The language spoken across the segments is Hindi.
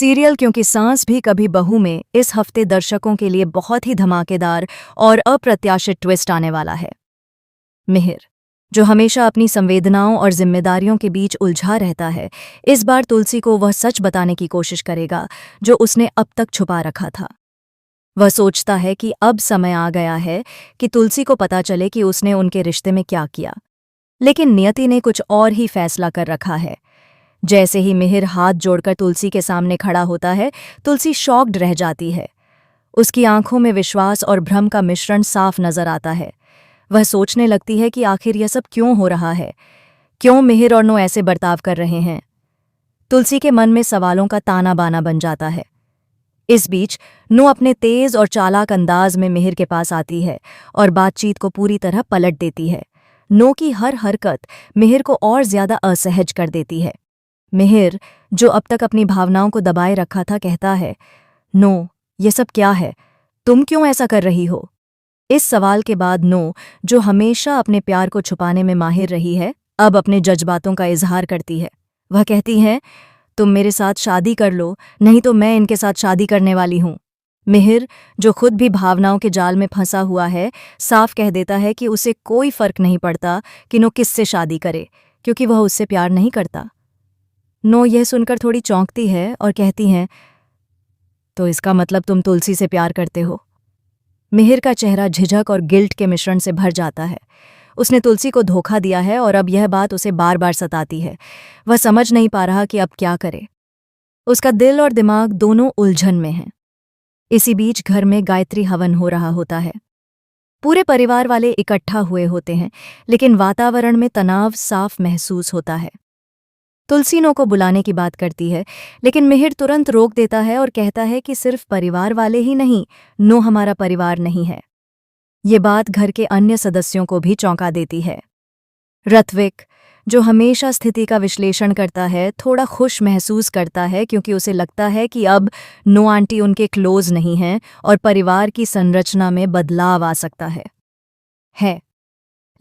सीरियल क्योंकि सांस भी कभी बहू में इस हफ्ते दर्शकों के लिए बहुत ही धमाकेदार और अप्रत्याशित ट्विस्ट आने वाला है। मिहिर, जो हमेशा अपनी संवेदनाओं और जिम्मेदारियों के बीच उलझा रहता है, इस बार तुलसी को वह सच बताने की कोशिश करेगा जो उसने अब तक छुपा रखा था। वह सोचता है कि अब समय आ गया है कि तुलसी को पता चले कि उसने उनके रिश्ते में क्या किया, लेकिन नियति ने कुछ और ही फैसला कर रखा है। जैसे ही मिहिर हाथ जोड़कर तुलसी के सामने खड़ा होता है, तुलसी शॉक्ड रह जाती है। उसकी आंखों में विश्वास और भ्रम का मिश्रण साफ नजर आता है। वह सोचने लगती है कि आखिर यह सब क्यों हो रहा है, क्यों मिहिर और नो ऐसे बर्ताव कर रहे हैं। तुलसी के मन में सवालों का ताना बाना बन जाता है। इस बीच नो अपने तेज और चालाक अंदाज में मिहिर के पास आती है और बातचीत को पूरी तरह पलट देती है। नो की हर हरकत मिहिर को और ज्यादा असहज कर देती है। मिहिर, जो अब तक अपनी भावनाओं को दबाए रखा था, कहता है, नो, ये सब क्या है? तुम क्यों ऐसा कर रही हो? इस सवाल के बाद नो, जो हमेशा अपने प्यार को छुपाने में माहिर रही है, अब अपने जज्बातों का इजहार करती है। वह कहती है, तुम मेरे साथ शादी कर लो, नहीं तो मैं इनके साथ शादी करने वाली हूं। मिहिर, जो खुद भी भावनाओं के जाल में फंसा हुआ है, साफ कह देता है कि उसे कोई फर्क नहीं पड़ता कि नो किससे शादी करे, क्योंकि वह उससे प्यार नहीं करता। नो यह सुनकर थोड़ी चौंकती है और कहती हैं, तो इसका मतलब तुम तुलसी से प्यार करते हो? मिहिर का चेहरा झिझक और गिल्ट के मिश्रण से भर जाता है। उसने तुलसी को धोखा दिया है और अब यह बात उसे बार बार सताती है। वह समझ नहीं पा रहा कि अब क्या करे। उसका दिल और दिमाग दोनों उलझन में हैं। इसी बीच घर में गायत्री हवन हो रहा होता है। पूरे परिवार वाले इकट्ठा हुए होते हैं, लेकिन वातावरण में तनाव साफ महसूस होता है। तुलसी नो को बुलाने की बात करती है, लेकिन मिहिर तुरंत रोक देता है और कहता है कि सिर्फ परिवार वाले ही नहीं, नो हमारा परिवार नहीं है। ये बात घर के अन्य सदस्यों को भी चौंका देती है। ऋत्विक, जो हमेशा स्थिति का विश्लेषण करता है, थोड़ा खुश महसूस करता है क्योंकि उसे लगता है कि अब नो आंटी उनके क्लोज नहीं हैं और परिवार की संरचना में बदलाव आ सकता है।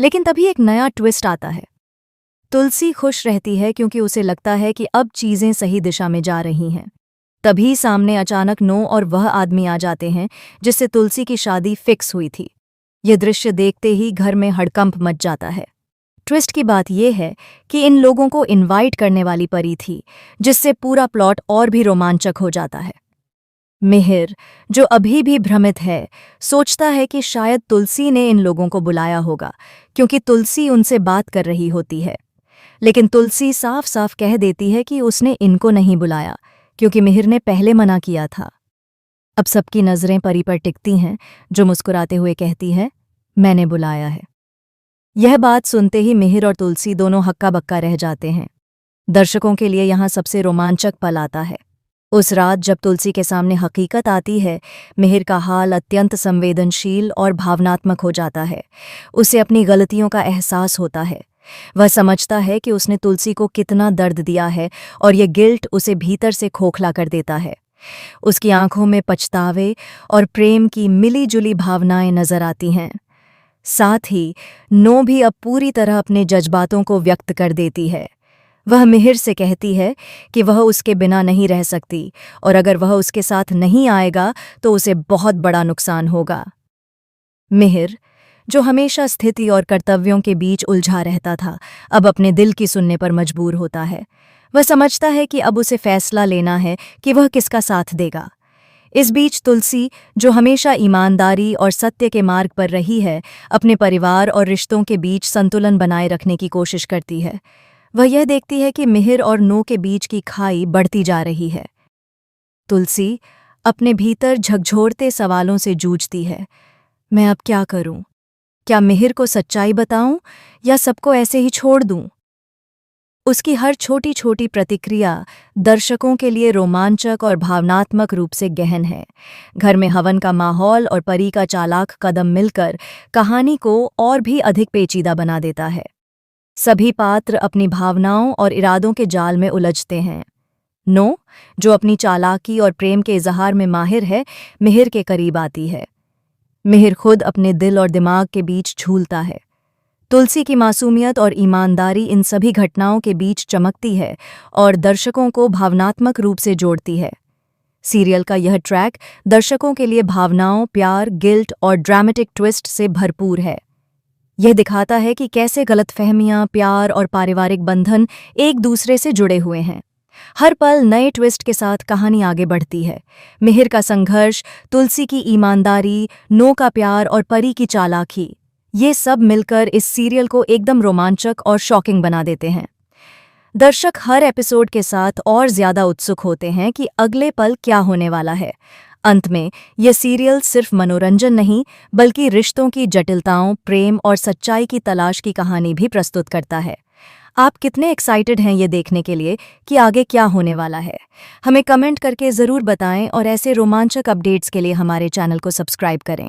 लेकिन तभी एक नया ट्विस्ट आता है। तुलसी खुश रहती है क्योंकि उसे लगता है कि अब चीजें सही दिशा में जा रही हैं। तभी सामने अचानक नो और वह आदमी आ जाते हैं जिससे तुलसी की शादी फिक्स हुई थी। यह दृश्य देखते ही घर में हड़कंप मच जाता है। ट्विस्ट की बात यह है कि इन लोगों को इनवाइट करने वाली परी थी, जिससे पूरा प्लॉट और भी रोमांचक हो जाता है। मिहिर, जो अभी भी भ्रमित है, सोचता है कि शायद तुलसी ने इन लोगों को बुलाया होगा क्योंकि तुलसी उनसे बात कर रही होती है। लेकिन तुलसी साफ साफ कह देती है कि उसने इनको नहीं बुलाया क्योंकि मिहिर ने पहले मना किया था। अब सबकी नज़रें परी पर टिकती हैं, जो मुस्कुराते हुए कहती है, मैंने बुलाया है। यह बात सुनते ही मिहिर और तुलसी दोनों हक्का बक्का रह जाते हैं। दर्शकों के लिए यहाँ सबसे रोमांचक पल आता है। उस रात जब तुलसी के सामने हकीकत आती है, मिहिर का हाल अत्यंत संवेदनशील और भावनात्मक हो जाता है। उसे अपनी गलतियों का एहसास होता है। वह समझता है कि उसने तुलसी को कितना दर्द दिया है और यह गिल्ट उसे भीतर से खोखला कर देता है। उसकी आंखों में पछतावे और प्रेम की मिली-जुली भावनाएं नजर आती हैं। साथ ही नो भी अब पूरी तरह अपने जज्बातों को व्यक्त कर देती है। वह मिहिर से कहती है कि वह उसके बिना नहीं रह सकती और अगर वह उसके साथ नहीं आएगा तो उसे बहुत बड़ा नुकसान होगा। मिहिर, जो हमेशा स्थिति और कर्तव्यों के बीच उलझा रहता था, अब अपने दिल की सुनने पर मजबूर होता है। वह समझता है कि अब उसे फैसला लेना है कि वह किसका साथ देगा। इस बीच तुलसी, जो हमेशा ईमानदारी और सत्य के मार्ग पर रही है, अपने परिवार और रिश्तों के बीच संतुलन बनाए रखने की कोशिश करती है। वह यह देखती है कि मिहिर और नो के बीच की खाई बढ़ती जा रही है। तुलसी अपने भीतर झकझोरते सवालों से जूझती है। मैं अब क्या करूं? क्या मिहिर को सच्चाई बताऊं या सबको ऐसे ही छोड़ दूं? उसकी हर छोटी छोटी प्रतिक्रिया दर्शकों के लिए रोमांचक और भावनात्मक रूप से गहन है। घर में हवन का माहौल और परी का चालाक कदम मिलकर कहानी को और भी अधिक पेचीदा बना देता है। सभी पात्र अपनी भावनाओं और इरादों के जाल में उलझते हैं। नो, जो अपनी चालाकी और प्रेम के इजहार में माहिर है, मिहिर के करीब आती है। मिहिर खुद अपने दिल और दिमाग के बीच झूलता है। तुलसी की मासूमियत और ईमानदारी इन सभी घटनाओं के बीच चमकती है और दर्शकों को भावनात्मक रूप से जोड़ती है। सीरियल का यह ट्रैक दर्शकों के लिए भावनाओं, प्यार, गिल्ट और ड्रामेटिक ट्विस्ट से भरपूर है। यह दिखाता है कि कैसे गलतफहमियां, प्यार और पारिवारिक बंधन एक दूसरे से जुड़े हुए हैं। हर पल नए ट्विस्ट के साथ कहानी आगे बढ़ती है। मिहिर का संघर्ष, तुलसी की ईमानदारी, नो का प्यार और परी की चालाकी, ये सब मिलकर इस सीरियल को एकदम रोमांचक और शॉकिंग बना देते हैं। दर्शक हर एपिसोड के साथ और ज्यादा उत्सुक होते हैं कि अगले पल क्या होने वाला है। अंत में यह सीरियल सिर्फ मनोरंजन नहीं, बल्कि रिश्तों की जटिलताओं, प्रेम और सच्चाई की तलाश की कहानी भी प्रस्तुत करता है। आप कितने एक्साइटेड हैं ये देखने के लिए कि आगे क्या होने वाला है? हमें कमेंट करके ज़रूर बताएं और ऐसे रोमांचक अपडेट्स के लिए हमारे चैनल को सब्सक्राइब करें।